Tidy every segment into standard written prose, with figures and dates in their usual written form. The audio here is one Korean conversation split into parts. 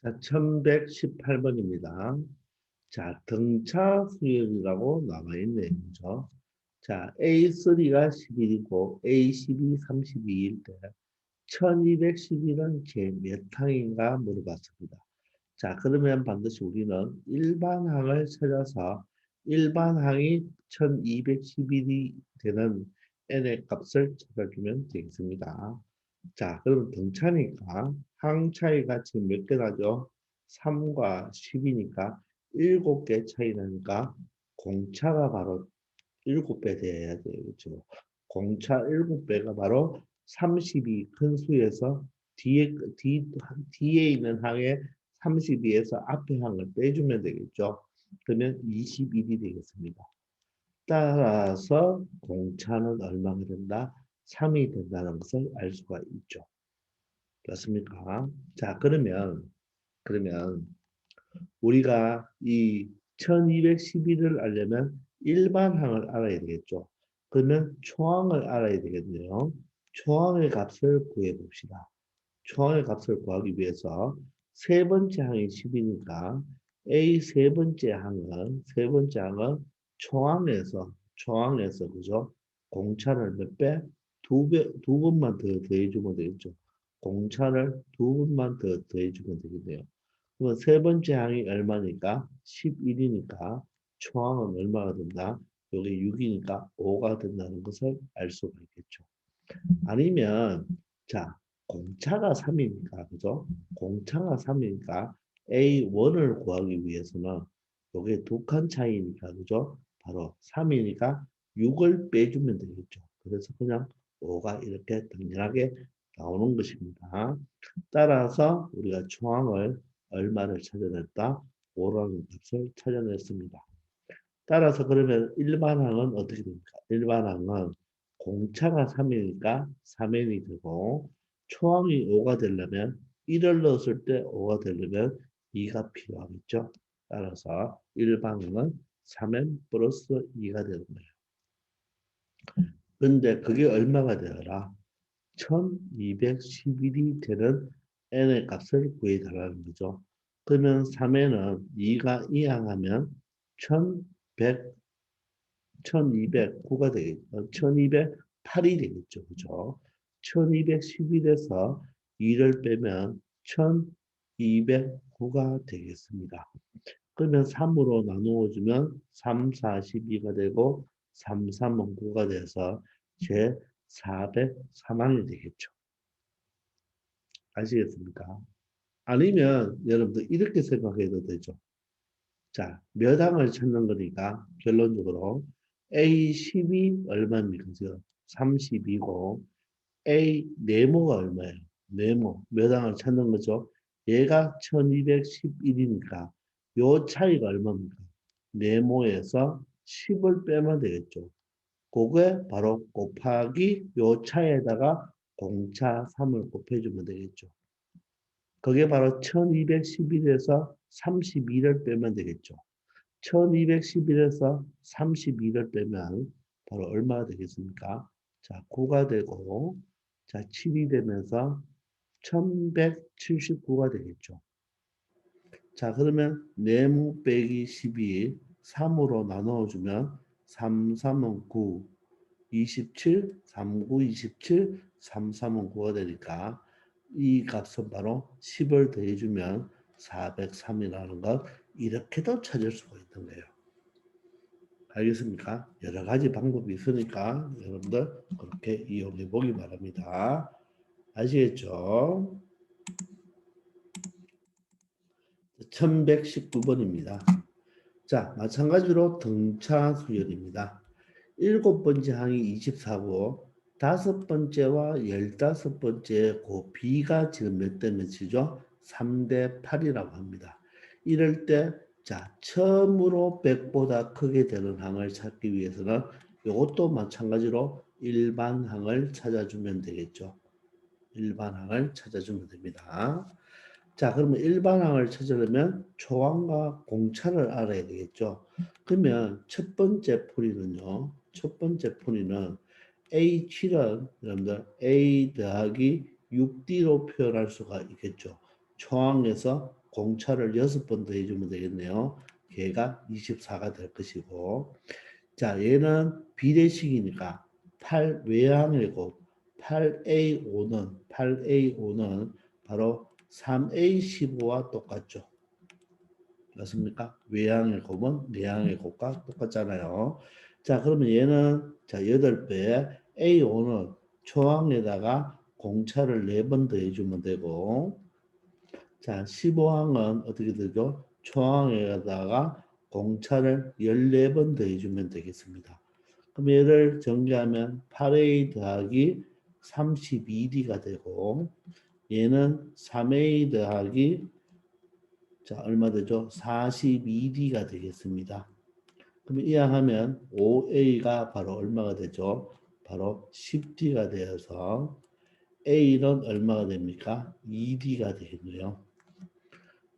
자, 1118번입니다. 자, 등차 수열이라고 나와 있네요. 그죠? 자, A3가 11이고 A12, 32일 때 1211은 제 몇 항인가 물어봤습니다. 자, 그러면 반드시 우리는 일반항을 찾아서 일반항이 1211이 되는 n의 값을 찾아주면 되겠습니다. 자, 그럼 등차니까 항 차이가 지금 몇 개 나죠? 3과 10이니까 7개 차이 나니까 공차가 바로 7배 돼야 돼요. 그렇죠? 공차 7배가 바로 32 큰 수에서 뒤에 있는 항에 32에서 앞에 항을 빼주면 되겠죠. 그러면 21이 되겠습니다. 따라서 공차는 얼마가 된다? 3이 된다는 것을 알 수가 있죠. 맞습니까? 자, 그러면 우리가 이 1211을 알려면 일반항을 알아야 되겠죠. 그러면 초항을 알아야 되겠네요. 초항의 값을 구해 봅시다. 초항의 값을 구하기 위해서 세 번째 항이 10이니까 A 세 번째 항은 초항에서 그죠? 공차를 몇 배? 두 번만 더 더해주면 되겠죠. 공차를 두 번만 더 더해주면 되겠네요. 그러면 세 번째 항이 얼마니까? 11이니까 초항은 얼마가 된다? 여기 6이니까 5가 된다는 것을 알 수가 있겠죠. 아니면 자, 공차가 3이니까 그죠? 공차가 3이니까 A1을 구하기 위해서는 요게 두 칸 차이니까 그죠? 바로 3이니까 6을 빼주면 되겠죠. 그래서 그냥 5가 이렇게 당연하게 나오는 것입니다. 따라서 우리가 초항을 얼마를 찾아냈다? 5라는 값을 찾아냈습니다. 따라서 그러면 일반항은 어떻게 됩니까? 일반항은 공차가 3이니까 3n이 되고 초항이 5가 되려면 1을 넣었을 때 5가 되려면 2가 필요하겠죠. 따라서 일반항은 3n 플러스 2가 되는 거예요. 근데 그게 얼마가 되어라? 1211이 되는 n의 값을 구해달라는 거죠. 그러면 3n은 2가 이항하면 1100 1209가 되겠죠. 1208이 되겠죠. 그죠? 1211에서 2를 빼면 1209가 되겠습니다. 그러면 3으로 나누어주면 3, 42가 되고 3, 3은 9가 돼서 제 403항이 되겠죠. 아시겠습니까? 아니면 여러분들 이렇게 생각해도 되죠. 자, 몇 항을 찾는 거니까 결론적으로 A10이 얼마입니까? 지금 32고 A 네모가 얼마예요? 네모 몇 항을 찾는 거죠? 얘가 1211이니까 요 차이가 얼마입니까? 네모에서 10을 빼면 되겠죠. 그게 바로 곱하기 요 차에다가 공차 3을 곱해주면 되겠죠. 그게 바로 1211에서 32를 빼면 되겠죠. 1211에서 32를 빼면 바로 얼마가 되겠습니까? 자, 9가 되고, 자, 7이 되면서 1179가 되겠죠. 자, 그러면 네모 빼기 12, 3으로 나누어주면 3, 3은 9, 27, 3, 9, 27, 3, 3은 9가 되니까 이 값은 바로 10을 더해주면 403이라는 것 이렇게도 찾을 수가 있는 거예요. 알겠습니까? 여러 가지 방법이 있으니까 여러분들 그렇게 이용해 보기 바랍니다. 아시겠죠? 1119번입니다. 자, 마찬가지로 등차 수열입니다. 7번째 항이 24고 다섯 번째와 15번째 그 B가 지금 몇 대 몇이죠? 3대 8이라고 합니다. 이럴 때 자, 처음으로 100보다 크게 되는 항을 찾기 위해서는 이것도 마찬가지로 일반항을 찾아주면 되겠죠. 일반항을 찾아주면 됩니다. 자, 그러면 일반항을 찾으려면 초항과 공차를 알아야 되겠죠. 그러면 첫 번째 풀이는요. 첫 번째 풀이는 A7은 여러분들 A 더하기 6D로 표현할 수가 있겠죠. 초항에서 공차를 6번 더해주면 되겠네요. 걔가 24가 될 것이고, 자, 얘는 비례식이니까 8 외항의 곱 8A5는 바로 3A15와 똑같죠. 맞습니까? 외항의 곱은 내항의 곱과 똑같잖아요. 자, 그러면 얘는 자 8배 A5는 초항에다가 공차를 4번 더해주면 되고, 자 15항은 어떻게 되죠? 초항에다가 공차를 14번 더해주면 되겠습니다. 그럼 얘를 전개하면 8A 더하기 32D가 되고, 얘는 3A 더하기 자 얼마 되죠? 42D가 되겠습니다. 그럼 이항하면 5A가 바로 얼마가 되죠? 바로 10D가 되어서 A는 얼마가 됩니까? 2D가 되겠네요.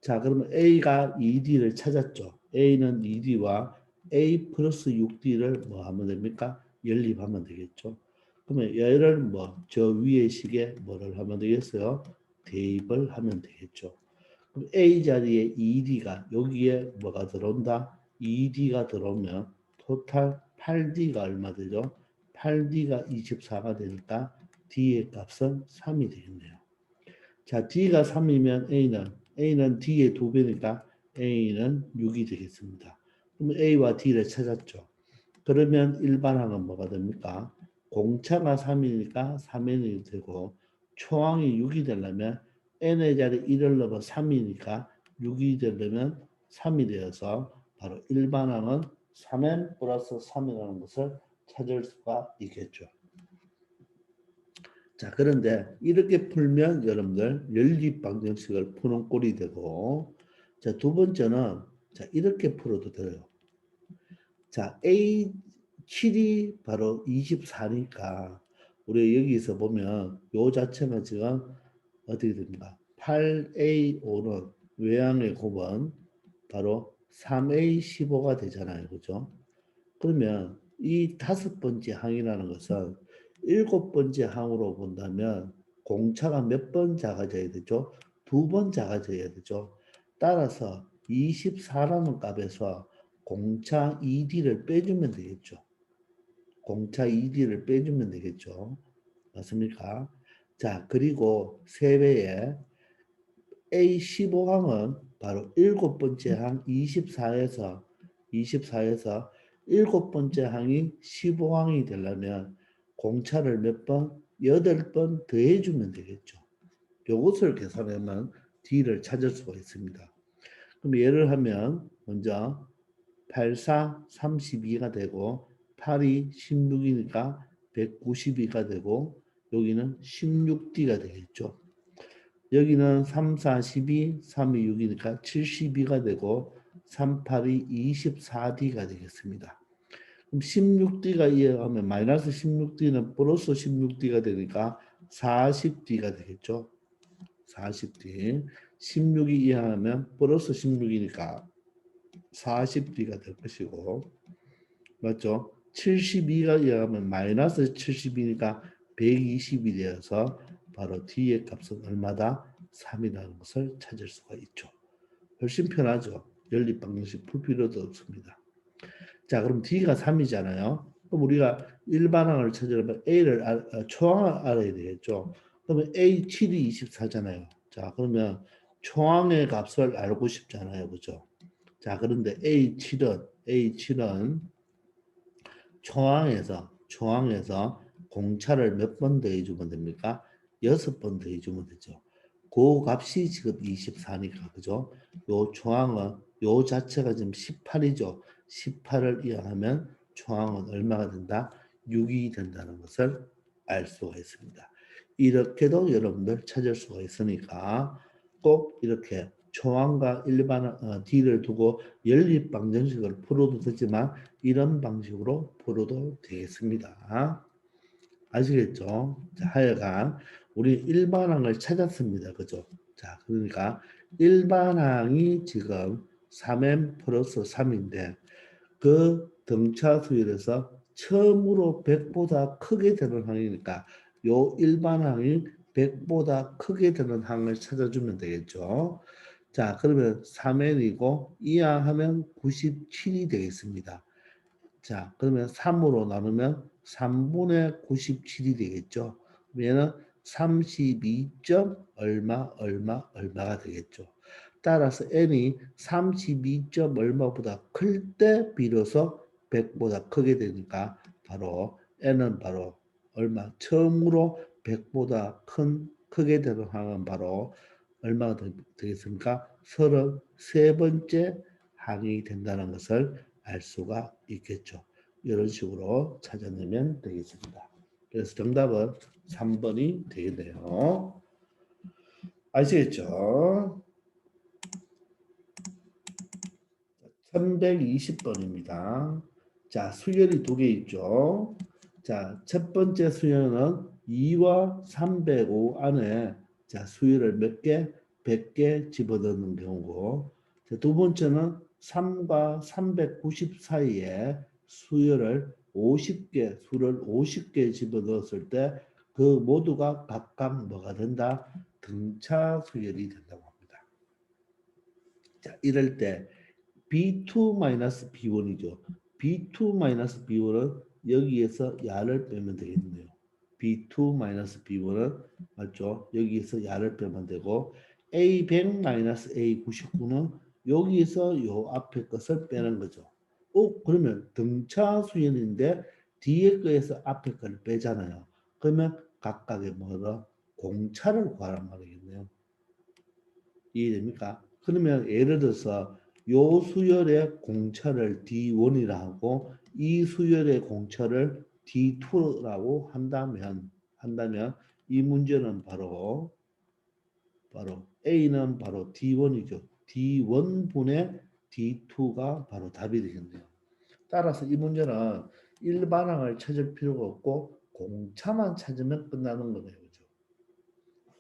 자, 그러면 A가 2D를 찾았죠. A는 2D와 A 플러스 6D를 뭐 하면 됩니까? 연립하면 되겠죠. 그러면 얘를 뭐 저 위의 식에 뭐를 하면 되겠어요? 대입을 하면 되겠죠. 그럼 A 자리에 2D가 여기에 뭐가 들어온다? 2D가 들어오면 토탈 8D가 얼마 되죠? 8D가 24가 되니까 D의 값은 3이 되겠네요. 자, D가 3이면 A는 D의 2배니까 A는 6이 되겠습니다. 그러면 A와 D를 찾았죠. 그러면 일반항은 뭐가 됩니까? 공차가 3이니까 3n이 되고, 초항이 6이 되려면 n의 자리 1을 넣어 3이니까 6이 되려면 3이 되어서 바로 일반항은 3n 플러스 3이라는 것을 찾을 수가 있겠죠. 자, 그런데 이렇게 풀면 여러분들 연립 방정식을 푸는 꼴이 되고, 자, 두 번째는 자, 이렇게 풀어도 돼요. 자, A7이 바로 24니까 우리 여기서 보면 요 자체가 지금 어떻게 됩니까? 8A5는 외항의 곱은 바로 3A15가 되잖아요. 그죠? 그러면 이 5번째 항이라는 것은 7번째 항으로 본다면 공차가 몇 번 작아져야 되죠? 2번 작아져야 되죠. 따라서 24라는 값에서 공차 2D를 빼주면 되겠죠. 공차 2D를 빼주면 되겠죠. 맞습니까? 자, 그리고 3배에 A15항은 바로 7번째 항 24에서 7번째 항이 15항이 되려면 공차를 몇 번? 8번 더해주면 되겠죠. 이것을 계산하면 D를 찾을 수가 있습니다. 그럼 예를 하면 먼저 8, 4, 32가 되고 8이 16이니까 192가 되고 여기는 16D가 되겠죠. 여기는 3, 4, 12, 3이 6이니까 72가 되고 3, 8이 24D가 되겠습니다. 그럼 16D가 이해하면 마이너스 16D는 플러스 16D가 되니까 40D가 되겠죠. 40D. 16이 이해하면 플러스 16이니까 40D가 될 것이고, 맞죠? 72가 이해하면 마이너스 70이니까 120이 되어서 바로 D의 값은 얼마다? 3이라는 것을 찾을 수가 있죠. 훨씬 편하죠. 연립방정식 풀 필요도 없습니다. 자, 그럼 D가 3이잖아요. 그럼 우리가 일반항을 찾으려면 A를 초항을 알아야 되겠죠. 그러면 A7이 24잖아요. 자, 그러면 초항의 값을 알고 싶잖아요. 그죠? 자, 그런데 A7은 초항에서 공차를 몇 번 더해주면 됩니까? 6번 더해주면 되죠. 그 값이 지금 24니까, 그죠? 요 초항은, 요 자체가 지금 18이죠. 18을 이항하면 초항은 얼마가 된다? 6이 된다는 것을 알 수가 있습니다. 이렇게도 여러분들 찾을 수가 있으니까 꼭 이렇게 초항과 일반 D를 두고 연립 방정식을 풀어도 되지만 이런 방식으로 풀어도 되겠습니다. 아시겠죠? 자, 하여간 우리 일반항을 찾았습니다. 그죠? 자, 그러니까 일반항이 지금 3m 플러스 3인데 그 등차 수열에서 처음으로 100보다 크게 되는 항이니까 요 일반항이 100보다 크게 되는 항을 찾아주면 되겠죠. 자, 그러면 3n이고 이항하면 97이 되겠습니다. 자, 그러면 3으로 나누면 3분의 97이 되겠죠. 얘는 32점 얼마가 되겠죠. 따라서 n이 32점 얼마보다 클 때 비로소 100보다 크게 되니까 바로 n은 바로 얼마 처음으로 100보다 크게 되는 항은 바로 얼마가 되겠습니까? 33번째 항이 된다는 것을 알 수가 있겠죠. 이런 식으로 찾아내면 되겠습니다. 그래서 정답은 3번이 되겠네요. 아시겠죠? 320번입니다. 자, 수열이 두 개 있죠. 자, 첫 번째 수열은 2와 305 안에 자, 수열을 몇 개? 100개 집어넣는 경우고 자, 두 번째는 3과 390 사이에 수열을 50개, 수를 50개 집어넣었을 때 그 모두가 각각 뭐가 된다? 등차 수열이 된다고 합니다. 자, 이럴 때 B2-B1이죠. B2-B1은 여기에서 야를 빼면 되겠네요. B2-B1은 맞죠? 여기에서 야를 빼면 되고 A100-A99는 여기에서 요 앞에 것을 빼는 거죠. 그러면 등차 수열인데 뒤에 거에서 앞에 거를 빼잖아요. 그러면 각각의 뭐로 공차를 구하란 말이겠네요. 이해됩니까? 그러면 예를 들어서 요 수열의 공차를 D1이라 하고 이 수열의 공차를 D2라고 한다면 이 문제는 바로 A는 바로 D1이죠. D1분의 D2가 바로 답이 되겠네요. 따라서 이 문제는 일반항을 찾을 필요가 없고 공차만 찾으면 끝나는 거네요. 그죠?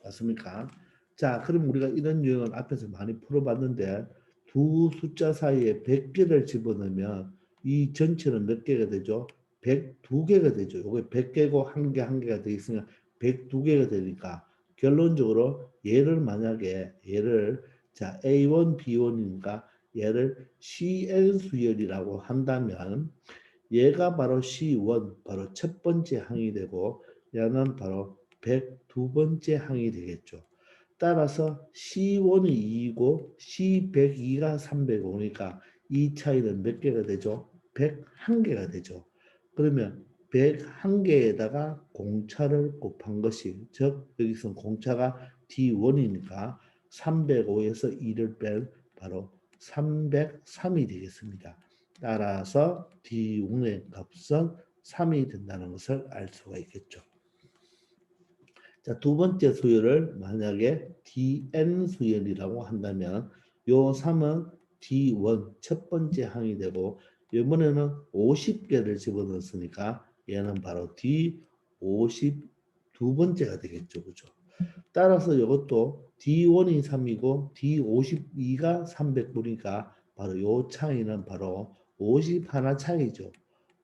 맞습니까? 자, 그럼 우리가 이런 유형을 앞에서 많이 풀어봤는데 두 숫자 사이에 100개를 집어넣으면 이 전체는 몇 개가 되죠? 102개가 되죠. 이게 100개고 한 개가 되어 있으면 102개가 되니까 결론적으로 얘를 자 A1, B1이니까 얘를 CN 수열이라고 한다면 얘가 바로 C1, 바로 첫 번째 항이 되고 얘는 바로 102번째 항이 되겠죠. 따라서 C1이 2이고 C102가 305니까 이 차이는 몇 개가 되죠? 101개가 되죠. 그러면 101개에다가 공차를 곱한 것이 즉 여기서 공차가 D1이니까 305에서 2를 뺀 바로 303이 되겠습니다. 따라서 D1의 값은 3이 된다는 것을 알 수가 있겠죠. 자, 두 번째 수열을 만약에 DN 수열이라고 한다면 요 3은 D1 첫 번째 항이 되고 이번에는 50개를 집어넣었으니까 얘는 바로 D50 두 번째가 되겠죠. 그죠? 따라서 이것도 D1이 3이고 D52가 300분이니까 바로 요 차이는 바로 50 하나 차이죠.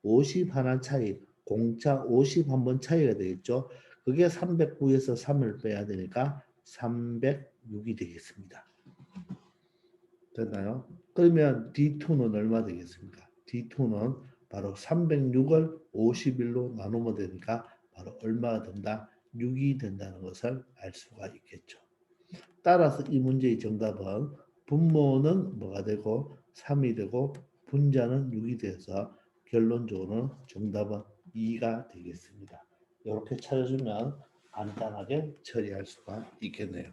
50 하나 차이, 공차 50 한 번 차이가 되겠죠. 그게 309에서 3을 빼야 되니까 306이 되겠습니다. 됐나요? 그러면 D2는 얼마 되겠습니까? D2는 바로 306을 51로 나누면 되니까 바로 얼마가 된다? 6이 된다는 것을 알 수가 있겠죠. 따라서 이 문제의 정답은 분모는 뭐가 되고 3이 되고 분자는 6이 돼서 결론적으로는 정답은 2가 되겠습니다. 이렇게 찾아주면 간단하게 처리할 수가 있겠네요.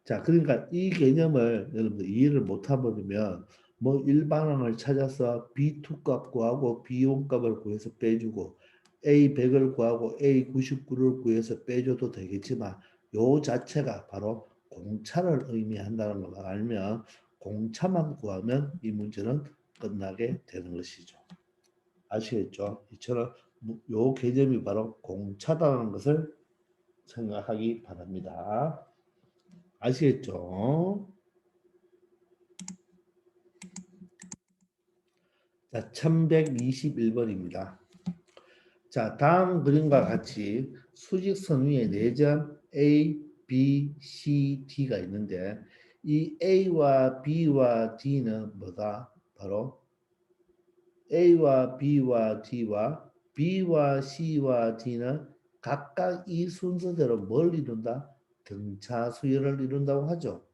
자, 그러니까 이 개념을 여러분들 이해를 못해버리면 뭐 일반항을 찾아서 B2 값 구하고 B1 값을 구해서 빼주고 A100을 구하고 A99를 구해서 빼줘도 되겠지만 요 자체가 바로 공차를 의미한다는 것을 알면 공차만 구하면 이 문제는 끝나게 되는 것이죠. 아시겠죠? 이처럼 요 개념이 바로 공차다는 것을 생각하기 바랍니다. 아시겠죠? 자, 1121번입니다. 자, 다음 그림과 같이 수직선 위에 4점 A, B, C, D가 있는데 이 A와 B와 D는 뭐다? 바로 A와 B와 D와 B와 C와 D는 각각 이 순서대로 뭘 이룬다? 등차 수열을 이룬다고 하죠.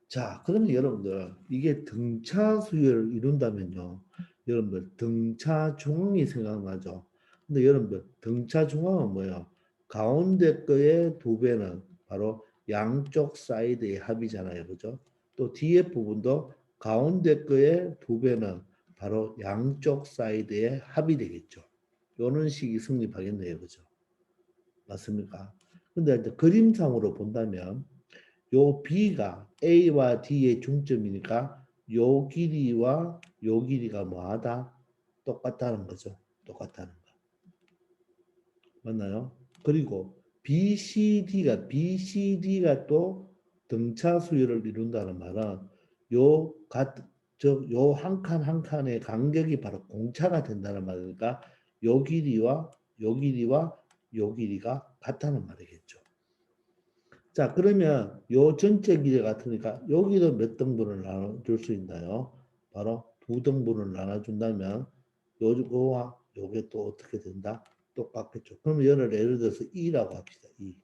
자, 그러면 여러분들 이게 등차 수열을 이룬다면요. 여러분들 등차 중앙이 생각나죠. 근데 여러분들 등차 중앙은 뭐예요? 가운데 거의 두 배는 바로 양쪽 사이드의 합이잖아요. 그죠? 또 뒤에 부분도 가운데 거의 두 배는 바로 양쪽 사이드의 합이 되겠죠. 이런 식이 성립하겠네요. 그죠? 맞습니까? 근데 이제 그림상으로 본다면 요 B가 A와 D의 중점이니까 요 길이와 요 길이가 뭐하다? 똑같다는 거죠. 똑같다는 거. 맞나요? 그리고 BCD가 또 등차 수열을 이룬다는 말은 요 한 칸 한 칸의 간격이 바로 공차가 된다는 말이니까 요 길이와 요 길이와 요 길이가 같다는 말이겠죠. 자, 그러면 요 전체 길이 같으니까 여기도 몇 등분을 나눠줄 수 있나요? 바로 두 등분을 나눠준다면 요거와 요게 또 어떻게 된다? 똑같겠죠. 그럼 얘를 예를 들어서 2라고 합시다. 2.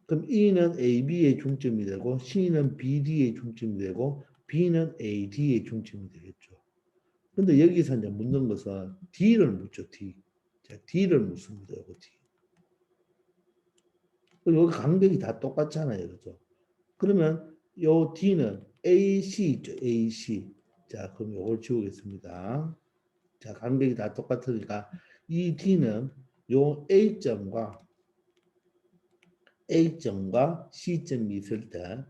그럼 E는 AB의 중점이 되고 C는 BD의 중점이 되고 B는 AD의 중점이 되겠죠. 근데 여기서 이제 묻는 것은 D를 묻죠. D. 자, D를 묻습니다. 요거 D. 여기 간격이 다 똑같잖아요. 그죠? 그러면 요 D는 AC 있죠. AC. 자, 그럼 요걸 지우겠습니다. 자, 간격이 다 똑같으니까 이 D는 요 A점과 C점이 있을 때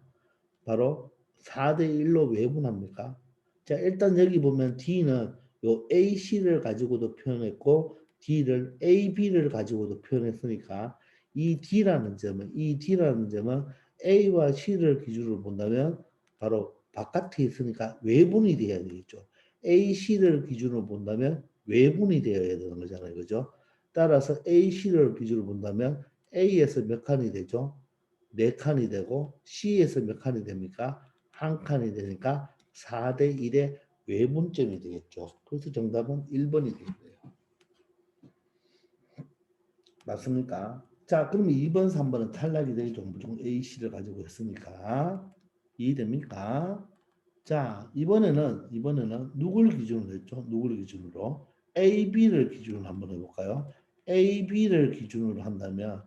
바로 4대 1로 왜 분합니까? 자, 일단 여기 보면 D는 요 AC를 가지고도 표현했고 D를 AB를 가지고도 표현했으니까 이 D라는 점은 A와 C를 기준으로 본다면 바로 바깥에 있으니까 외분이 돼야 되겠죠. AC를 기준으로 본다면 외분이 되어야 되는 거잖아요. 그죠? 따라서 AC를 기준으로 본다면 A에서 몇 칸이 되죠? 4칸이 되고 C에서 몇 칸이 됩니까? 한 칸이 되니까 4대 1의 외분점이 되겠죠. 그래서 정답은 1번이 되겠네요. 맞습니까? 자, 그러면 2번, 3번은 탈락이 되죠. 무조건 AC를 가지고 있으니까. 이해됩니까? 자, 이번에는 누굴 기준으로 했죠? 누구를 기준으로? AB를 기준으로 한번 해볼까요? AB를 기준으로 한다면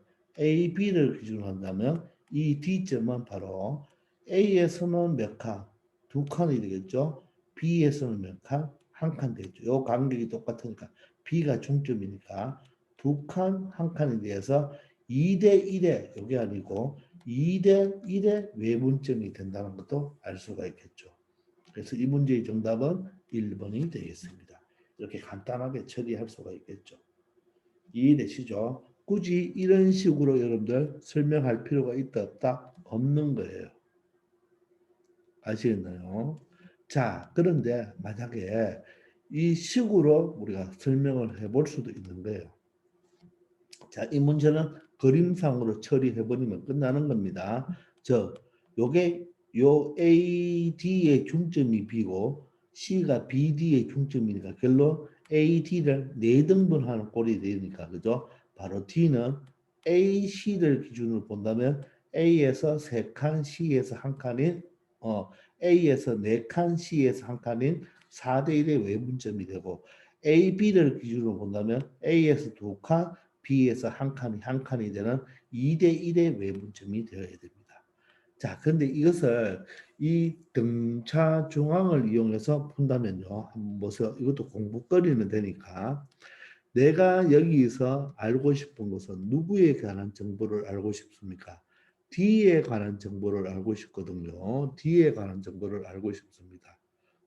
이 D점은 바로 A에서는 몇 칸? 두 칸이 되겠죠? B에서는 몇 칸? 한 칸 되겠죠. 요 간격이 똑같으니까 B가 중점이니까 두 칸, 한 칸에 대해서 2대 1의 요게 아니고 2대 1의 외분점이 된다는 것도 알 수가 있겠죠. 그래서 이 문제의 정답은 1번이 되겠습니다. 이렇게 간단하게 처리할 수가 있겠죠. 이해되시죠? 굳이 이런 식으로 여러분들 설명할 필요가 있다 없다? 없는 거예요. 아시겠나요? 자, 그런데 만약에 이 식으로 우리가 설명을 해볼 수도 있는 거예요. 자, 이 문제는 그림상으로 처리해버리면 끝나는 겁니다. 요게 요 AD의 중점이 B고 C가 BD의 중점이니까 결론 AD를 4등분하는 꼴이 되니까 그죠? 바로 D는 AC를 기준으로 본다면 A에서 3칸, C에서 1칸인 A에서 4칸, C에서 1칸인 4대 1의 외분점이 되고 AB를 기준으로 본다면 A에서 2칸, B에서 한 칸이 되는 2대 1의 외분점이 되어야 됩니다. 자, 그런데 이것을 이 등차 중앙을 이용해서 푼다면요. 한번 보세요. 이것도 공부거리는 되니까 내가 여기서 알고 싶은 것은 누구에 관한 정보를 알고 싶습니까? D에 관한 정보를 알고 싶거든요. D에 관한 정보를 알고 싶습니다.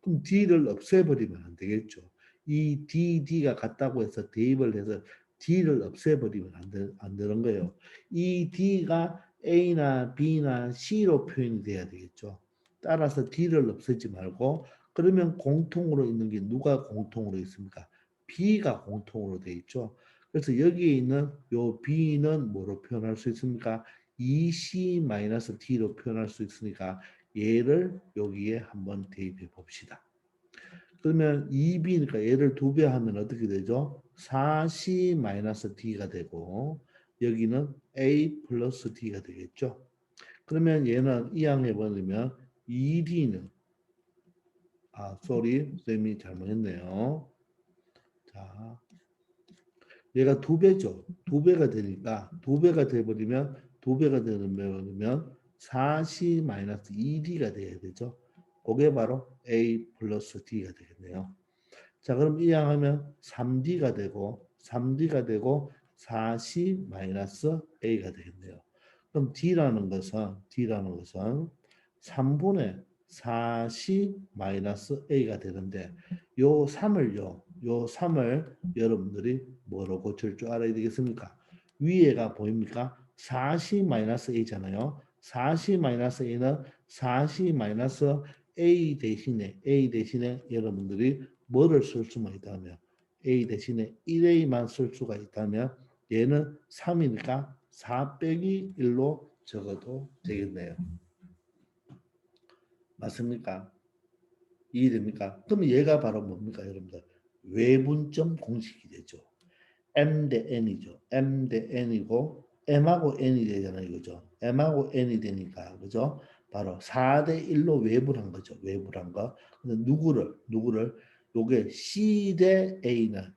그럼 D를 없애버리면 안 되겠죠. 이 D가 같다고 해서 대입을 해서 D를 없애버리면 안 되는 거예요. 이 D가 A나 B나 C로 표현이 돼야 되겠죠. 따라서 D를 없애지 말고 그러면 공통으로 있는 게 누가 공통으로 있습니까? B가 공통으로 돼 있죠. 그래서 여기에 있는 요 b는 뭐로 표현할 수 있습니까? 2c-t로 표현할 수 있으니까 얘를 여기에 한번 대입해 봅시다. 그러면 2b니까 얘를 2배 하면 어떻게 되죠? 4c-d가 되고 여기는 a 플러스 d가 되겠죠. 그러면 얘는 이항해버리면 2d는 쌤이 잘못했네요. 자, 얘가 2배죠. 2배가 되니까 2배가 돼버리면 2배가 되면 4c-2d가 돼야 되죠. 그게 바로 a 플러스 d가 되겠네요. 자, 그럼 이항하면 3d가 되고 3d가 되고 4c-a가 되겠네요. 그럼 D라는 것은 3분의 4c-a가 되는데 요 3을 여러분들이 뭐로 고칠 줄 알아야 되겠습니까? 위에가 보입니까? 4c-a잖아요. 4c-a는 4c-a 대신에 여러분들이 뭐를 쓸 수만 있다면 a 대신에 1a만 쓸 수가 있다면 얘는 3이니까 4 빼기 1로 적어도 되겠네요. 맞습니까? 이해됩니까? 그럼 얘가 바로 뭡니까, 여러분들? 외분점 공식이 되죠. m 대 n이죠. m 대 n이고 m하고 n이 되잖아요. 그죠? m하고 n이 되니까 그죠? 바로 4대 1로 외분한 거죠. 외분한 거. 근데 누구를 요게 C 대 A는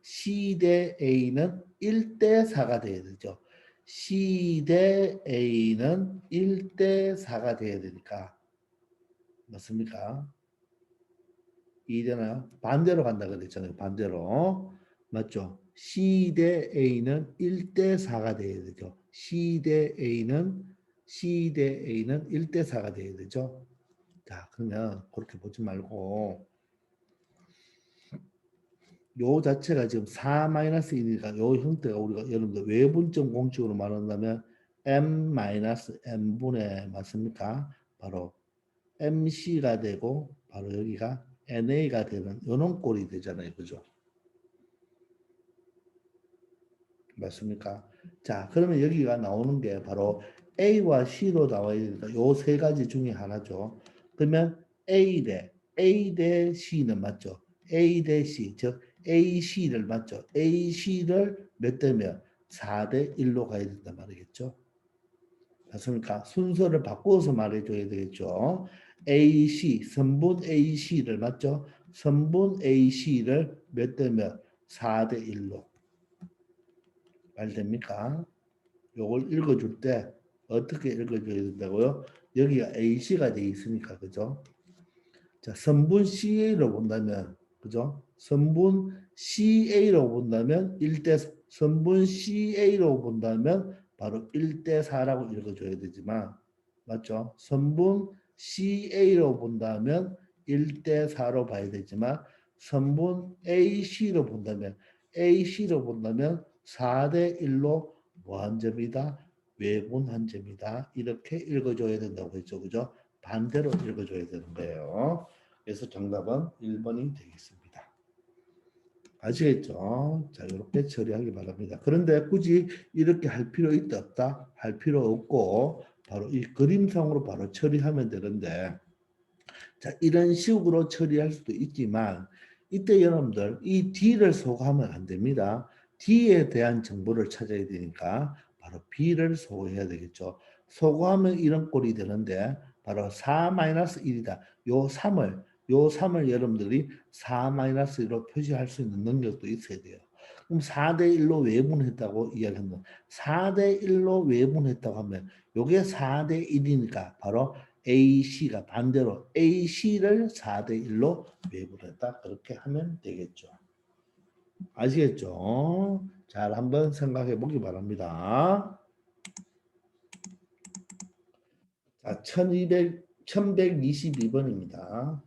1대 4가 돼야 되죠. C 대 A는 1대 4가 돼야 되니까 맞습니까? 이해되나요? 반대로 간다 그랬잖아요. 반대로. 맞죠? C 대 A는 1대 4가 돼야 되죠. C 대 A는 1대 4가 돼야 되죠. 자, 그러면 그렇게 보지 말고 요 자체가 지금 4-1이니까 요 형태가 우리가 여러분들 외분점 공식으로 말한다면 m-n분의 맞습니까? 바로 mc가 되고 바로 여기가 na가 되는 이런 꼴이 되잖아요. 그죠? 맞습니까? 자, 그러면 여기가 나오는 게 바로 A와 C로 나와야 되니까 요 세 가지 중에 하나죠. 그러면 A 대 C는 맞죠? A 대 C, 즉 AC를 맞죠? AC를 몇 대면 4대 1로 가야 된단 말이겠죠? 맞습니까? 순서를 바꾸어서 말해줘야 되겠죠? AC, 선분 AC를 맞죠? 선분 AC를 몇 대면 4대 1로 말됩니까? 요걸 읽어줄 때 어떻게 읽어줘야 된다고요? 여기가 AC가 돼 있으니까 그죠? 자, 선분 CA로 본다면 그죠? 선분 CA로 본다면 1대 선분 CA로 본다면 바로 1대 4라고 읽어줘야 되지만 맞죠? 선분 CA로 본다면 1대 4로 봐야 되지만 선분 AC로 본다면 4대 1로 뭐한 점이다? 외분한 점이다. 이렇게 읽어줘야 된다고 했죠. 그죠? 반대로 읽어줘야 되는 거예요. 그래서 정답은 1번이 되겠습니다. 아시겠죠? 자, 이렇게 처리하기 바랍니다. 그런데 굳이 이렇게 할 필요 있다 없다? 할 필요 없고 바로 이 그림상으로 바로 처리하면 되는데 자, 이런 식으로 처리할 수도 있지만 이때 여러분들 이 D를 소거하면 안 됩니다. D에 대한 정보를 찾아야 되니까 바로 B를 소거해야 되겠죠. 소거하면 이런 꼴이 되는데 바로 4-1이다. 요 3을 여러분들이 4-1로 표시할 수 있는 능력도 있어야 돼요. 그럼 4대 1로 외분했다고 이야기합니다. 4대 1로 외분했다고 하면 요게 4대 1이니까 바로 AC가 반대로 AC를 4대 1로 외분했다. 그렇게 하면 되겠죠. 아시겠죠? 잘 한번 생각해 보기 바랍니다. 자, 1122번입니다.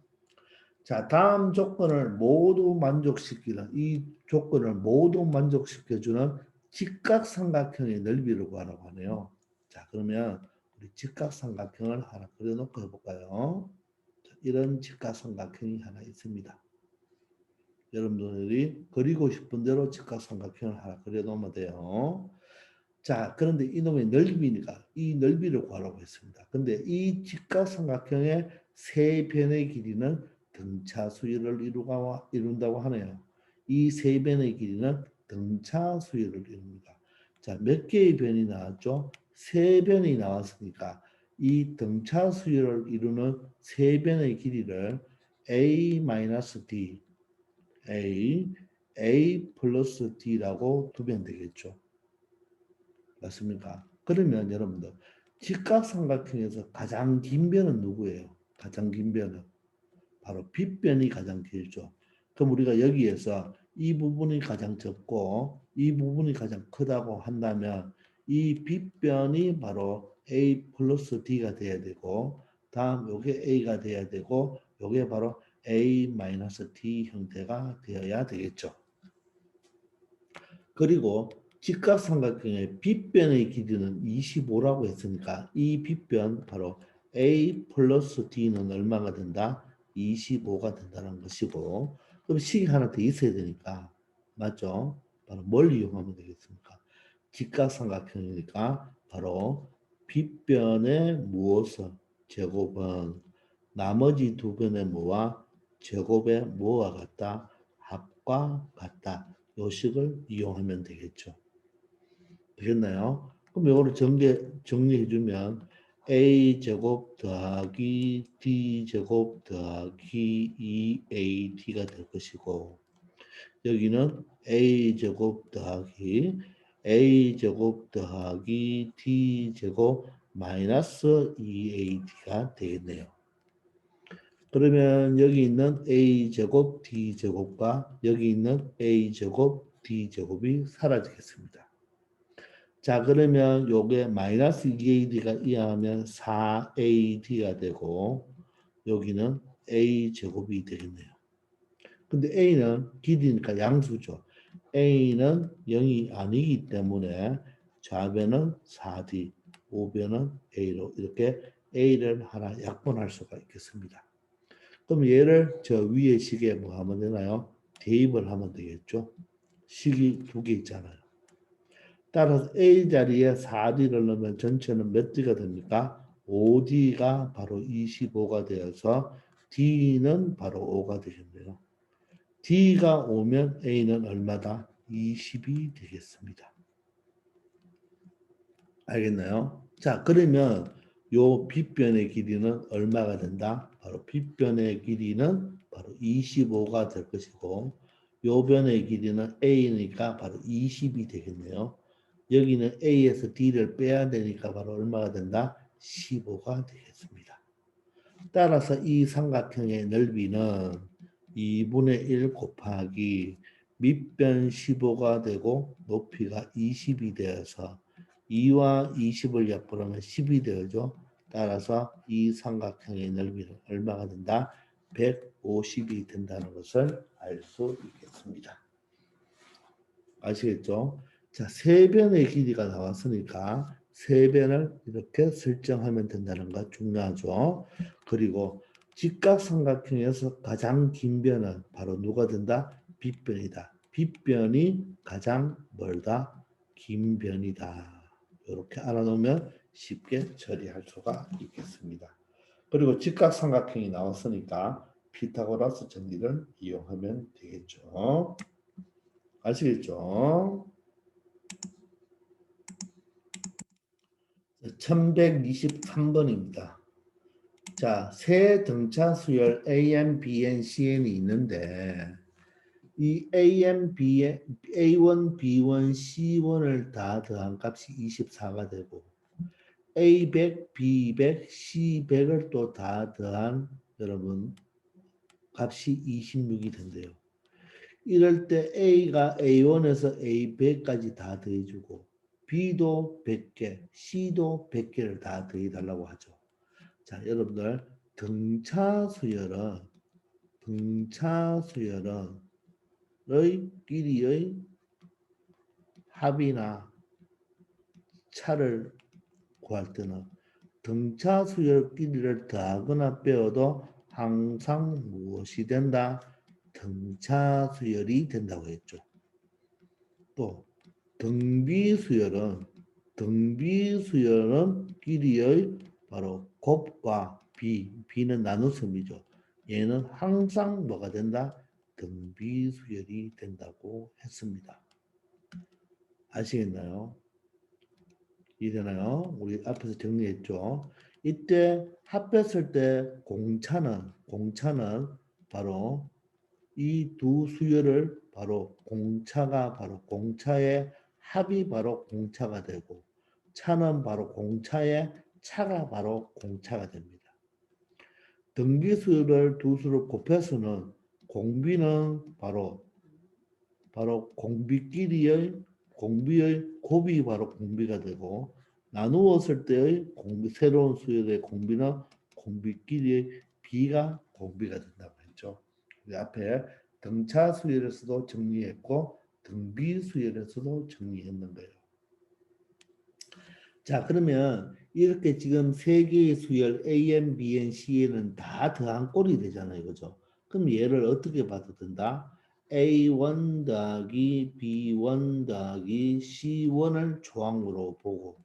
자, 다음 조건을 모두 만족시키는 이 조건을 모두 만족시켜주는 직각삼각형의 넓이를 구하라고 하네요. 자, 그러면 우리 직각삼각형을 하나 그려놓고 해볼까요? 자, 이런 직각삼각형이 하나 있습니다. 여러분들이 그리고 싶은 대로 직각삼각형을 하나 그려놓으면 돼요. 자, 그런데 이놈의 넓이니까 이 넓이를 구하라고 했습니다. 근데 이 직각삼각형의 세 변의 길이는 등차 수열을 이룬다고 하네요. 이 세 변의 길이는 등차 수열을 이룹니다. 자, 몇 개의 변이 나왔죠? 세 변이 나왔으니까 이 등차 수열을 이루는 세 변의 길이를 a-d, a 플러스 d라고 두면 되겠죠. 맞습니까? 그러면 여러분들 직각삼각형에서 가장 긴 변은 누구예요? 가장 긴 변은 바로 빗변이 가장 길죠. 그럼 우리가 여기에서 이 부분이 가장 적고 이 부분이 가장 크다고 한다면 이 빗변이 바로 a 플러스 d가 돼야 되고 다음 요게 a가 돼야 되고 요게 바로 a 마이너스 d 형태가 되어야 되겠죠. 그리고 직각삼각형의 빗변의 길이는 25라고 했으니까 이 빗변 바로 A 플러스 D는 얼마가 된다? 25가 된다는 것이고 그럼 식이 하나 더 있어야 되니까 맞죠? 바로 뭘 이용하면 되겠습니까? 직각삼각형이니까 바로 빗변의 무엇을 제곱은 나머지 두 변의 뭐와 제곱의 뭐와 같다? 합과 같다. 요식을 이용하면 되겠죠. 되겠나요? 그럼 이거를 정리해주면 a제곱 더하기 d제곱 더하기 2ad가 될 것이고 여기는 a제곱 더하기 a제곱 더하기 d제곱 마이너스 2ad가 되겠네요. 그러면 여기 있는 a제곱 d제곱과 여기 있는 a제곱 d제곱이 사라지겠습니다. 자, 그러면 요게 마이너스 2ad가 이하면 4ad가 되고 여기는 a제곱이 되겠네요. 근데 a는 길이니까 양수죠. a는 0이 아니기 때문에 좌변은 4d, 우변은 a로 이렇게 a를 하나 약분할 수가 있겠습니다. 그럼 얘를 저 위에 식에 뭐 하면 되나요? 대입을 하면 되겠죠. 식이 두 개 있잖아요. 따라서 A 자리에 4D를 넣으면 전체는 몇 D가 됩니까? 5D가 바로 25가 되어서 D는 바로 5가 되겠네요. D가 오면 A는 얼마다? 20이 되겠습니다. 알겠나요? 자, 그러면 요 빗변의 길이는 얼마가 된다? 바로 빗변의 길이는 바로 25가 될 것이고 요 변의 길이는 A니까 바로 20이 되겠네요. 여기는 A에서 D를 빼야 되니까 바로 얼마가 된다? 15가 되겠습니다. 따라서 이 삼각형의 넓이는 2분의 1 곱하기 밑변 15가 되고 높이가 20이 되어서 2와 20을 약분하면 10이 되어죠. 따라서 이 삼각형의 넓이는 얼마가 된다? 150이 된다는 것을 알 수 있겠습니다. 아시겠죠? 자, 세변의 길이가 나왔으니까 세변을 이렇게 설정하면 된다는 거 중요하죠. 그리고 직각삼각형에서 가장 긴 변은 바로 누가 된다? 빗변이다. 빗변이 가장 멀다? 긴 변이다. 이렇게 알아놓으면 쉽게 처리할 수가 있겠습니다. 그리고 직각삼각형이 나왔으니까 피타고라스 정리를 이용하면 되겠죠. 아시겠죠? 1123번입니다. 자, 세 등차 수열 AN, BN, CN이 있는데 이 AN, BN, A1, B1, C1을 다 더한 값이 24가 되고 A100, B100, C100을 또 다 더한 여러분 값이 26이 된대요. 이럴 때 A가 A1에서 A100까지 다 더해주고 B도 100개, C도 100개를 다 더해달라고 하죠. 자, 여러분들 등차수열은 끼리의 합이나 차를 구할 때는 등차수열 끼리를 더하거나 빼어도 항상 무엇이 된다? 등차 수열이 된다고 했죠. 또 등비수열은 길이의 바로 곱과 비는 나눗셈이죠. 얘는 항상 뭐가 된다? 등비수열이 된다고 했습니다. 아시겠나요? 이해되나요? 우리 앞에서 정리했죠. 이때 합했을 때 공차는 바로 이 두 수열을 바로 공차의 합이 바로 공차가 되고 차는 바로 공차의 차가 바로 공차가 됩니다. 등비수를 두 수를 곱해서는 공비는 바로 공비의 곱이 바로 공비가 되고 나누었을 때의 새로운 수열의 공비는 공비끼리의 비가 공비가 된다고 했죠. 우리 앞에 등차 수열에서도 정리했고 등비 수열에서도 정리했는 거예요. 자, 그러면 이렇게 지금 세 개의 수열 AN, BN, CN은 다 더한 꼴이 되잖아요. 그죠? 그럼 얘를 어떻게 봐도 된다? A1 더하기 B1 더하기 C1을 조항으로 보고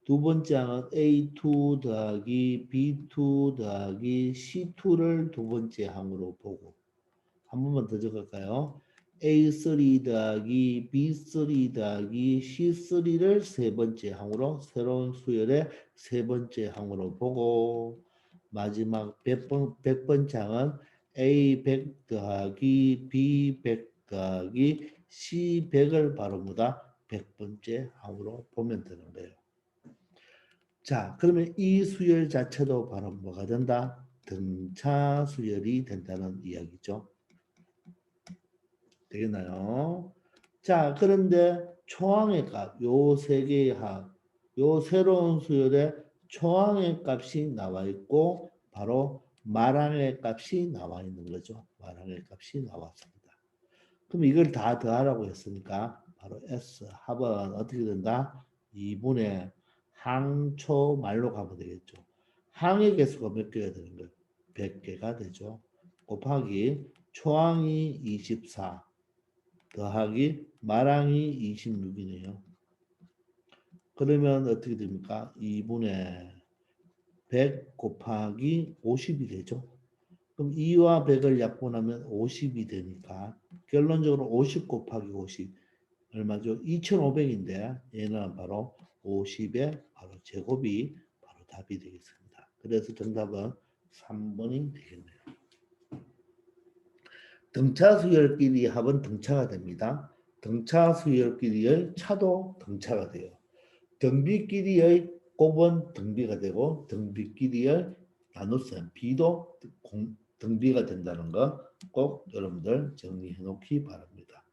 두 번째 항은 A2 더하기 B2 더하기 C2를 두 번째 항으로 보고 한 번만 더 적을까요? A3 더하기 B3 더하기 C3를 세 번째 항으로 새로운 수열의 세 번째 항으로 보고 마지막 100번째 항은 A100 더하기 B100 더하기 C100을 바로 뭐다? 100번째 항으로 보면 되는 거예요. 자, 그러면 이 수열 자체도 바로 뭐가 된다? 등차 수열이 된다는 이야기죠. 되겠나요? 자, 그런데 초항의 값, 요 세 개의 합, 요 새로운 수열의 초항의 값이 나와 있고 바로 말항의 값이 나와 있는 거죠. 말항의 값이 나왔습니다. 그럼 이걸 다 더하라고 했으니까 바로 S 합은 어떻게 된다? 2분의 항초 말로 가면 되겠죠. 항의 개수가 몇 개가 되는 거예요? 100개가 되죠. 곱하기 초항이 24 더하기 말항이 26이네요. 그러면 어떻게 됩니까? 2분의 100 곱하기 50이 되죠. 그럼 2와 100을 약분하면 50이 되니까 결론적으로 50 곱하기 50 얼마죠? 2500인데 얘는 바로 50의 바로 제곱이 바로 답이 되겠습니다. 그래서 정답은 3번이 되겠네요. 등차 수열끼리 합은 등차가 됩니다. 등차 수열끼리의 차도 등차가 돼요. 등비끼리의 곱은 등비가 되고 등비끼리의 나눗셈 비도 등비가 된다는 거 꼭 여러분들 정리해 놓기 바랍니다.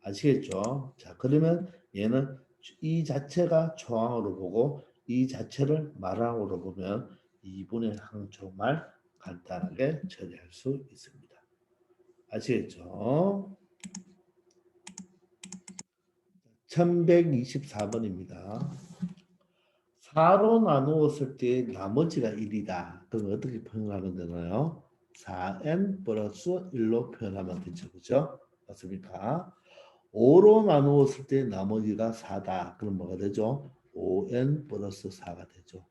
아시겠죠? 자, 그러면 얘는 이 자체가 초항으로 보고 이 자체를 말항으로 보면 2분의 항초말 간단하게 처리할 수 있습니다. 아시겠죠? 1124번입니다. 4로 나누었을 때 나머지가 1이다. 그럼 어떻게 표현하면 되나요? 4n 플러스 1로 표현하면 되죠. 그죠? 맞습니까? 5로 나누었을 때 나머지가 4다. 그럼 뭐가 되죠? 5n 플러스 4가 되죠.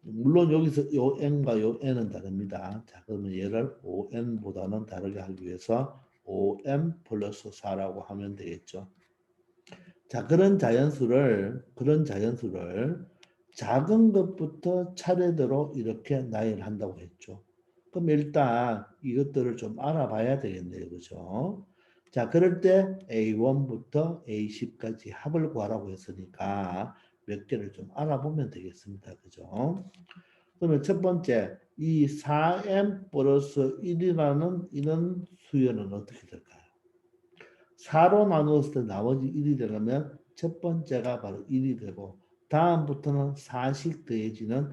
물론 여기서 요 n과 요 n은 다릅니다. 자, 그러면 얘를 5n보다는 다르게 하기 위해서 5n 플러스 4라고 하면 되겠죠. 자, 그런 자연수를 작은 것부터 차례대로 이렇게 나열한다고 했죠. 그럼 일단 이것들을 좀 알아봐야 되겠네요. 그죠? 자, 그럴 때 A1부터 A10까지 합을 구하라고 했으니까 몇 개를 좀 알아보면 되겠습니다. 그죠? 그러면 첫 번째, 이 4m 플러스 1이라는 이런 수열은 어떻게 될까요? 4로 나누었을 때 나머지 1이 되려면 첫 번째가 바로 1이 되고 다음부터는 4씩 더해지는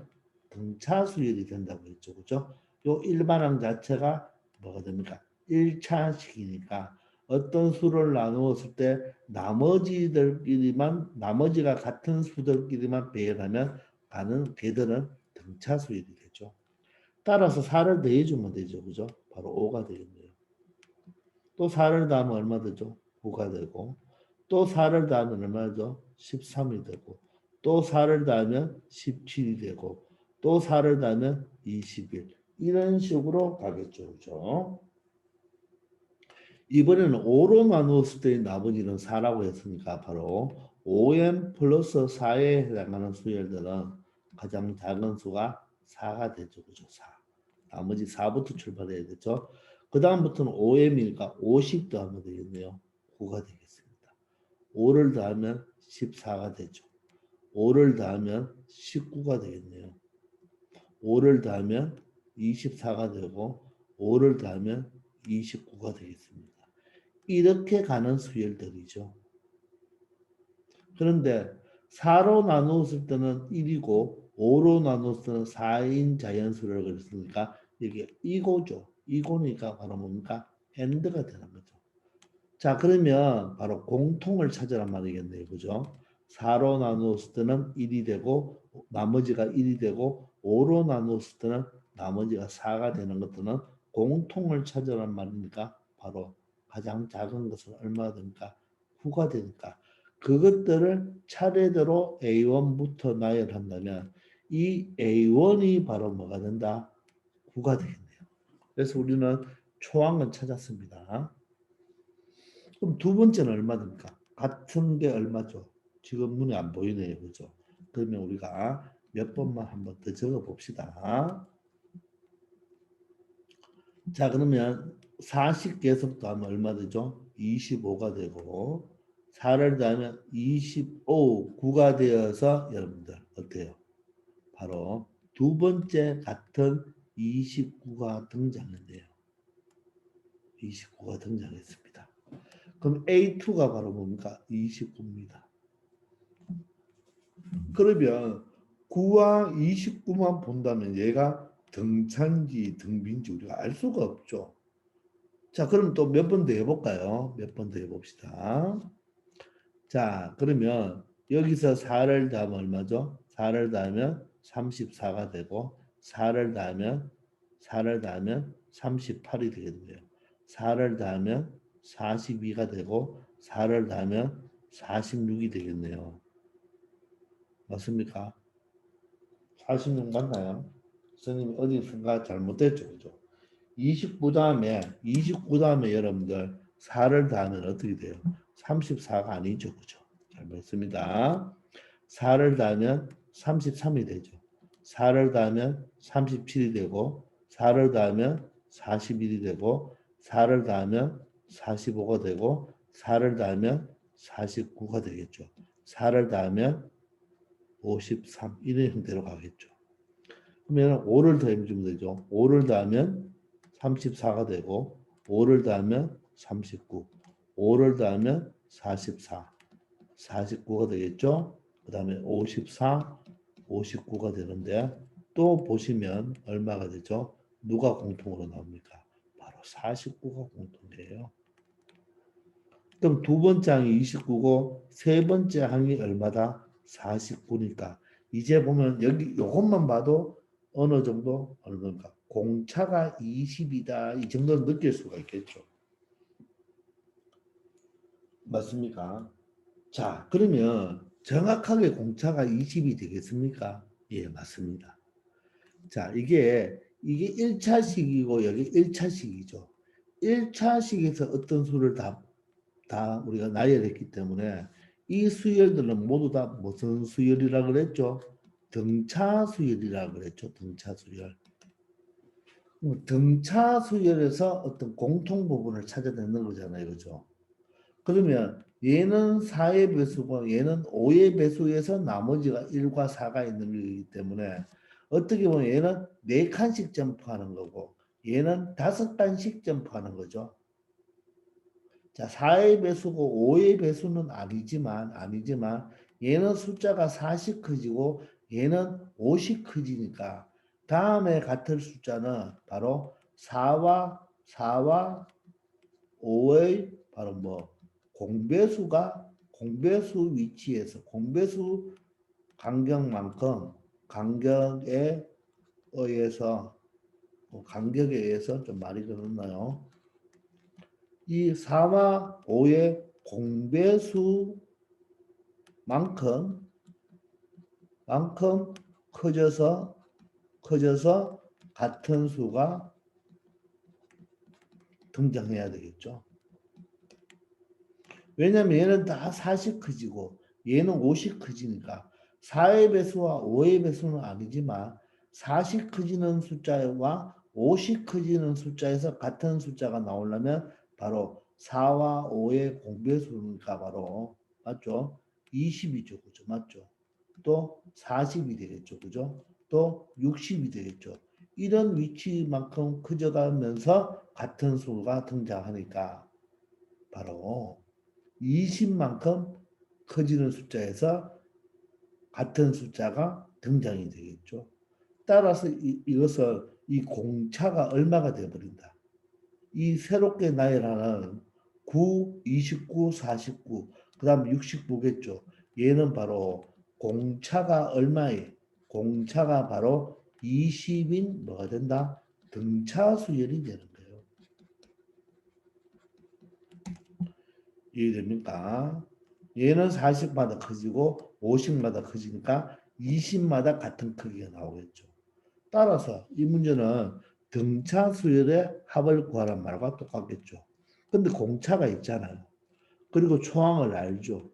등차 수열이 된다고 했죠. 그죠? 요 일반항 자체가 뭐가 됩니까? 1차식이니까 어떤 수를 나누었을 때 나머지가 같은 수들끼리만 배열하면 가는 걔들은 등차 수열이 되죠. 따라서 4를 더해주면 되죠. 그죠? 바로 5가 되겠네요. 또 4를 더하면 얼마 되죠? 9가 되고 또 4를 더하면 얼마죠? 13이 되고 또 4를 더하면 17이 되고 또 4를 더하면 21 이런 식으로 가겠죠. 그죠? 이번에는 5로 나누었을 때의 나머지는 4라고 했으니까 바로 5m 플러스 4에 해당하는 수열들은 가장 작은 수가 4가 되죠. 그죠? 4. 나머지 4부터 출발해야 되죠. 그 다음부터는 5m이니까 50 더하면 되겠네요. 9가 되겠습니다. 5를 더하면 14가 되죠. 5를 더하면 19가 되겠네요. 5를 더하면 24가 되고 5를 더하면 29가 되겠습니다. 이렇게 가는 수열들이죠. 그런데 4로 나누었을 때는 1이고 5로 나누었을 때는 4인 자연수를 그랬으니까 이게 이고죠. 이고니까 바로 뭡니까? AND가 되는 거죠. 자, 그러면 바로 공통을 찾으란 말이겠네요. 그죠? 4로 나누었을 때는 1이 되고 나머지가 1이 되고 5로 나누었을 때는 나머지가 4가 되는 것들은 공통을 찾으란 말이니까 바로 가장 작은 것은 얼마가 됩니까? 9가 되니까 그것들을 차례대로 A1부터 나열한다면 이 A1이 바로 뭐가 된다? 9가 되겠네요. 그래서 우리는 초항은 찾았습니다. 그럼 두 번째는 얼마 됩니까? 같은 게 얼마죠? 지금 눈에 안 보이네요. 그죠? 그러면 우리가 몇 번만 한번 더 적어 봅시다. 자, 그러면 40 계속 더하면 얼마 되죠? 25가 되고 4를 더하면 25, 9가 되어서 여러분들 어때요? 바로 두 번째 같은 29가 등장했네요. 29가 등장했습니다. 그럼 A2가 바로 뭡니까? 29입니다. 그러면 9와 29만 본다면 얘가 등차인지 등비인지 우리가 알 수가 없죠. 자, 그럼 또 몇 번 더 해볼까요? 몇 번 더 해봅시다. 자, 그러면 여기서 4를 더하면 얼마죠? 4를 더하면 34가 되고 4를 더하면 38이 되겠네요. 4를 더하면 42가 되고 4를 더하면 46이 되겠네요. 맞습니까? 46 맞나요? 선생님이 어디선가 잘못됐죠. 그죠? 29 다음에 여러분들 4를 더하면 어떻게 돼요? 34가 아니죠. 그죠? 잘못했습니다. 4를 더하면 33이 되죠. 4를 더하면 37이 되고 4를 더하면 41이 되고 4를 더하면 45가 되고 4를 더하면 49가 되겠죠. 4를 더하면 53 이런 형태로 가겠죠. 그러면 5를 더해주면 되죠. 5를 더하면 34가 되고 5를 더하면 39 5를 더하면 44 49가 되겠죠. 그 다음에 54 59가 되는데 또 보시면 얼마가 되죠. 누가 공통으로 나옵니까? 바로 49가 공통이에요. 그럼 두 번째 항이 29고 세 번째 항이 얼마다? 49니까 이제 보면 여기 요것만 봐도 어느 정도 얼마인가? 공차가 20이다. 이 정도는 느낄 수가 있겠죠. 맞습니까? 자, 그러면 정확하게 공차가 20이 되겠습니까? 예, 맞습니다. 자, 이게 1차식이고 여기 1차식이죠. 1차식에서 어떤 수를 다 우리가 나열했기 때문에 이 수열들은 모두 다 무슨 수열이라 그랬죠? 등차 수열이라 그랬죠. 등차 수열. 등차 수열에서 어떤 공통 부분을 찾아내는 거잖아요. 그죠? 그러면 얘는 4의 배수고 얘는 5의 배수에서 나머지가 1과 4가 있는 거기 때문에 어떻게 보면 얘는 4칸씩 점프하는 거고 얘는 5칸씩 점프하는 거죠. 자, 4의 배수고 5의 배수는 아니지만 얘는 숫자가 4씩 커지고 얘는 5씩 커지니까 다음에 같을 숫자는 바로 4와 5의 바로 뭐 공배수 위치에서 공배수 간격만큼 간격에 의해서 간격에 의해서 좀 말이 그렇나요? 이 4와 5의 공배수만큼 커져서 같은 수가 등장해야 되겠죠. 왜냐면 얘는 다 40 커지고 얘는 50 커지니까 4의 배수와 5의 배수는 아니지만 40 커지는 숫자와 50 커지는 숫자에서 같은 숫자가 나오려면 바로 4와 5의 공배수니까 바로 맞죠? 20이죠. 그죠? 맞죠? 또 40이 되겠죠. 그죠? 또 60이 되겠죠. 이런 위치만큼 커져가면서 같은 수가 등장하니까 바로 20만큼 커지는 숫자에서 같은 숫자가 등장이 되겠죠. 따라서 이것을 이 공차가 얼마가 되어버린다. 이 새롭게 나열하는 9, 29, 49, 그 다음 69겠죠. 얘는 바로 공차가 얼마에? 공차가 바로 20인 뭐가 된다? 등차 수열이 되는 거예요. 이해됩니까? 얘는 40마다 커지고 50마다 커지니까 20마다 같은 크기가 나오겠죠. 따라서 이 문제는 등차 수열의 합을 구하란 말과 똑같겠죠. 근데 공차가 있잖아요. 그리고 초항을 알죠.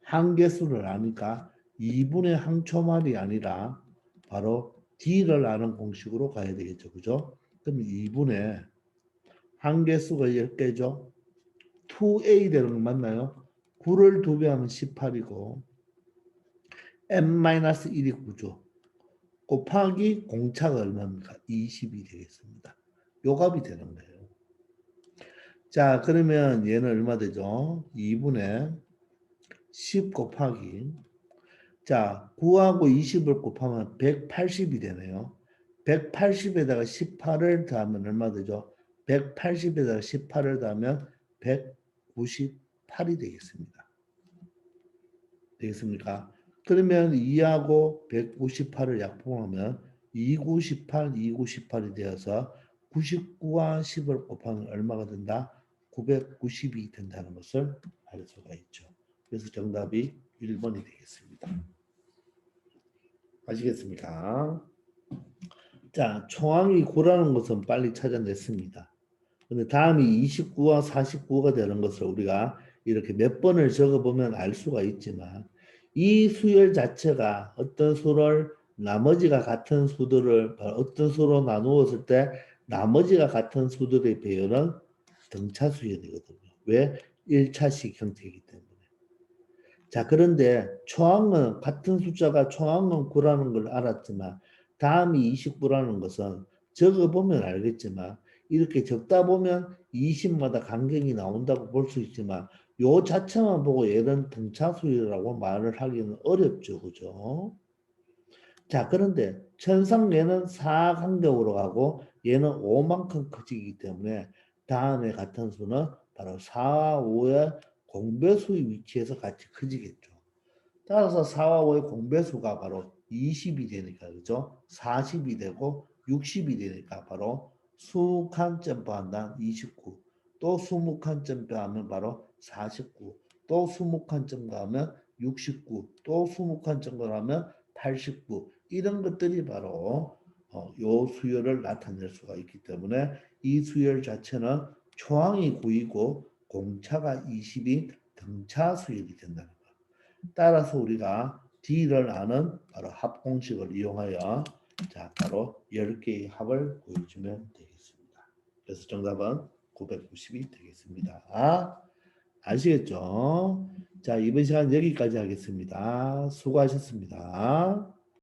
한계수를 아니까 2분의 항초말이 아니라 바로 D를 아는 공식으로 가야 되겠죠. 그죠? 그럼 2분의 한계수가 10개죠. 2A 되는 거 맞나요? 9를 2배 하면 18이고 n-1이 9죠. 곱하기 공차가 얼마입니까? 20이 되겠습니다. 요 값이 되는 거예요. 자, 그러면 얘는 얼마 되죠? 2분의 10 곱하기 자, 9하고 20을 곱하면 180이 되네요. 180에다가 18을 더하면 얼마 되죠? 180에다가 18을 더하면 198이 되겠습니다. 되겠습니까? 그러면 2하고 198을 약분하면 298, 298이 되어서 99와 10을 곱하면 얼마가 된다? 990이 된다는 것을 알 수가 있죠. 그래서 정답이 1번이 되겠습니다. 아시겠습니까? 자, 총항이 9라는 것은 빨리 찾아냈습니다. 근데 다음이 29와 49가 되는 것을 우리가 이렇게 몇 번을 적어보면 알 수가 있지만 이 수열 자체가 어떤 수를 나머지가 같은 수들을 어떤 수로 나누었을 때 나머지가 같은 수들의 배열은 등차 수열이거든요. 왜? 1차식 형태이기 때문에. 자, 그런데 초항은 같은 숫자가 초항은 9라는 걸 알았지만 다음이 29라는 것은 적어보면 알겠지만 이렇게 적다 보면 20마다 간격이 나온다고 볼 수 있지만 요 자체만 보고 얘는 등차수열이라고 말을 하기는 어렵죠. 그죠? 자, 그런데 천상 얘는 4간격으로 가고 얘는 5만큼 커지기 때문에 다음에 같은 수는 바로 4와 5의 공배수의 위치에서 같이 커지겠죠. 따라서 4와 5의 공배수가 바로 20이 되니까 그죠? 40이 되고 60이 되니까 바로 20칸 점프한다 29. 또 20칸 점프하면 바로 49. 또 20칸 점프하면 69. 또 20칸 점프하면 89. 이런 것들이 바로 요 수열을 나타낼 수가 있기 때문에 이 수열 자체는 초항이 9이고 공차가 20인 등차 수열이 된다는 거예요. 따라서 우리가 D를 아는 바로 합공식을 이용하여 자 바로 10개의 합을 구해주면 되겠습니다. 그래서 정답은 990이 되겠습니다. 아시겠죠? 자, 이번 시간 여기까지 하겠습니다. 수고하셨습니다.